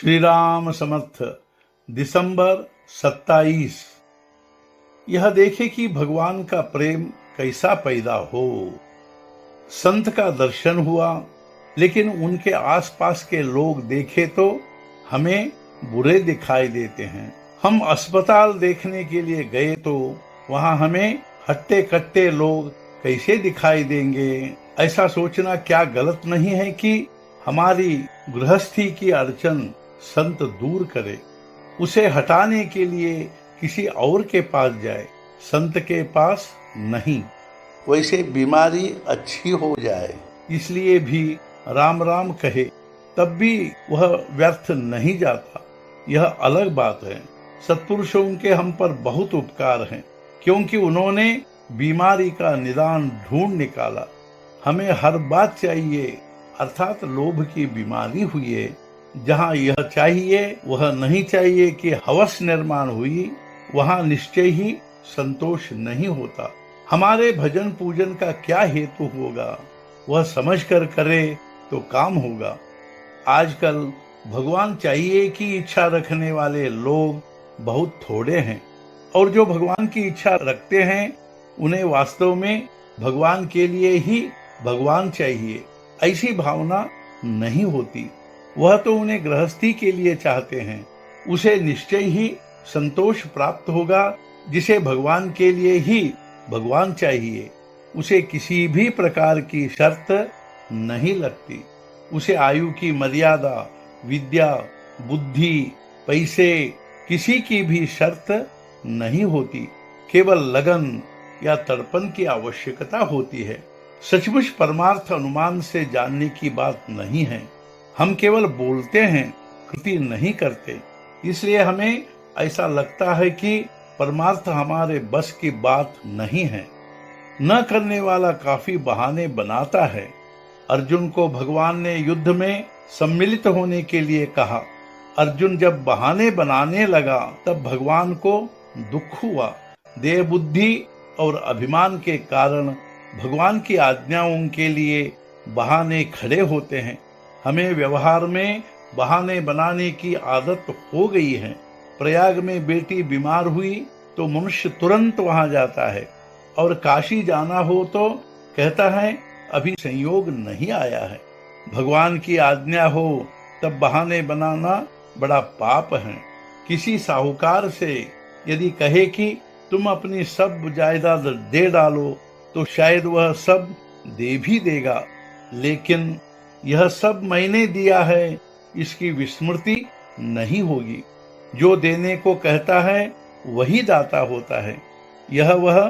श्री राम समर्थ। दिसंबर 27। यह देखे कि भगवान का प्रेम कैसा पैदा हो। संत का दर्शन हुआ, लेकिन उनके आसपास के लोग देखे तो हमें बुरे दिखाई देते हैं। हम अस्पताल देखने के लिए गए तो वहां हमें हट्टे कट्टे लोग कैसे दिखाई देंगे। ऐसा सोचना क्या गलत नहीं है कि हमारी गृहस्थी की अड़चन संत दूर करे, उसे हटाने के लिए किसी और के पास जाए, संत के पास नहीं। वैसे बीमारी अच्छी हो जाए इसलिए भी राम राम कहे तब भी वह व्यर्थ नहीं जाता, यह अलग बात है। सत्पुरुषों के हम पर बहुत उपकार हैं, क्योंकि उन्होंने बीमारी का निदान ढूंढ निकाला। हमें हर बात चाहिए, अर्थात लोभ की बीमारी हुई है। जहाँ यह चाहिए वह नहीं चाहिए कि हवस निर्माण हुई, वहाँ निश्चय ही संतोष नहीं होता। हमारे भजन पूजन का क्या हेतु होगा, वह समझकर करे तो काम होगा। आजकल भगवान चाहिए की इच्छा रखने वाले लोग बहुत थोड़े हैं, और जो भगवान की इच्छा रखते हैं उन्हें वास्तव में भगवान के लिए ही भगवान चाहिए ऐसी भावना नहीं होती। वह तो उन्हें गृहस्थी के लिए चाहते हैं। उसे निश्चय ही संतोष प्राप्त होगा जिसे भगवान के लिए ही भगवान चाहिए। उसे किसी भी प्रकार की शर्त नहीं लगती। उसे आयु की मर्यादा, विद्या, बुद्धि, पैसे, किसी की भी शर्त नहीं होती। केवल लगन या तड़पन की आवश्यकता होती है। सचमुच परमार्थ अनुमान से जानने की बात नहीं है। हम केवल बोलते हैं, कृति नहीं करते। इसलिए हमें ऐसा लगता है कि परमार्थ हमारे बस की बात नहीं है। न करने वाला काफी बहाने बनाता है। अर्जुन को भगवान ने युद्ध में सम्मिलित होने के लिए कहा। अर्जुन जब बहाने बनाने लगा तब भगवान को दुख हुआ। देह बुद्धि और अभिमान के कारण भगवान की आज्ञाओं के लिए बहाने खड़े होते हैं। हमें व्यवहार में बहाने बनाने की आदत हो गई है। प्रयाग में बेटी बीमार हुई तो मनुष्य तुरंत वहां जाता है, और काशी जाना हो तो कहता है अभी संयोग नहीं आया है। भगवान की आज्ञा हो तब बहाने बनाना बड़ा पाप है। किसी साहूकार से यदि कहे कि तुम अपनी सब जायदाद दे डालो तो शायद वह सब दे भी देगा, लेकिन यह सब मैंने दिया है इसकी विस्मृति नहीं होगी। जो देने को कहता है वही दाता होता है, यह वह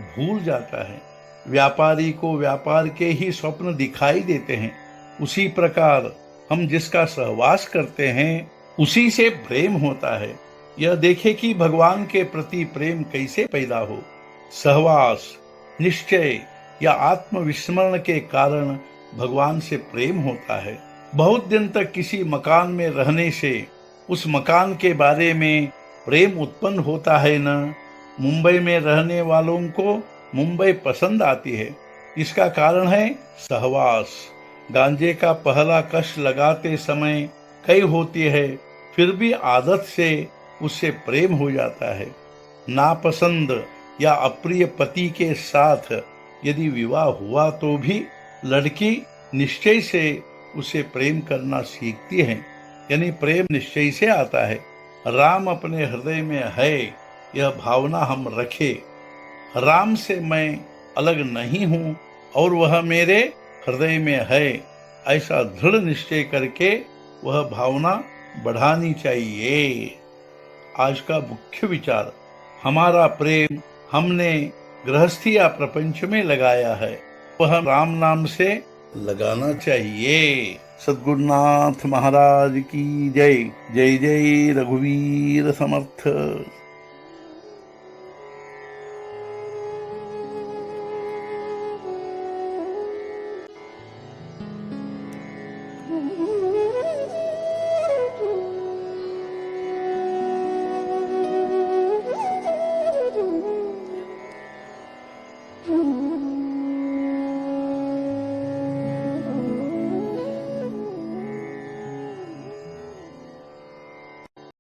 भूल जाता है। व्यापारी को व्यापार के ही स्वप्न दिखाई देते हैं। उसी प्रकार हम जिसका सहवास करते हैं उसी से प्रेम होता है। यह देखे कि भगवान के प्रति प्रेम कैसे पैदा हो। सहवास, निश्चय या आत्मविस्मरण के कारण भगवान से प्रेम होता है। बहुत दिन तक किसी मकान में रहने से उस मकान के बारे में प्रेम उत्पन्न होता है न। मुंबई में रहने वालों को मुंबई पसंद आती है। इसका कारण है सहवास। गांजे का पहला कश लगाते समय कई होती है, फिर भी आदत से उससे प्रेम हो जाता है। नापसंद या अप्रिय पति के साथ यदि विवाह हुआ तो भी लड़की निश्चय से उसे प्रेम करना सीखती है, यानी प्रेम निश्चय से आता है। राम अपने हृदय में है, यह भावना हम रखे। राम से मैं अलग नहीं हूँ और वह मेरे हृदय में है, ऐसा दृढ़ निश्चय करके वह भावना बढ़ानी चाहिए। आज का मुख्य विचार, हमारा प्रेम हमने गृहस्थी या प्रपंच में लगाया है, वह राम नाम से लगाना चाहिए। सद्गुरुनाथ महाराज की जय। जय जय रघुवीर समर्थ।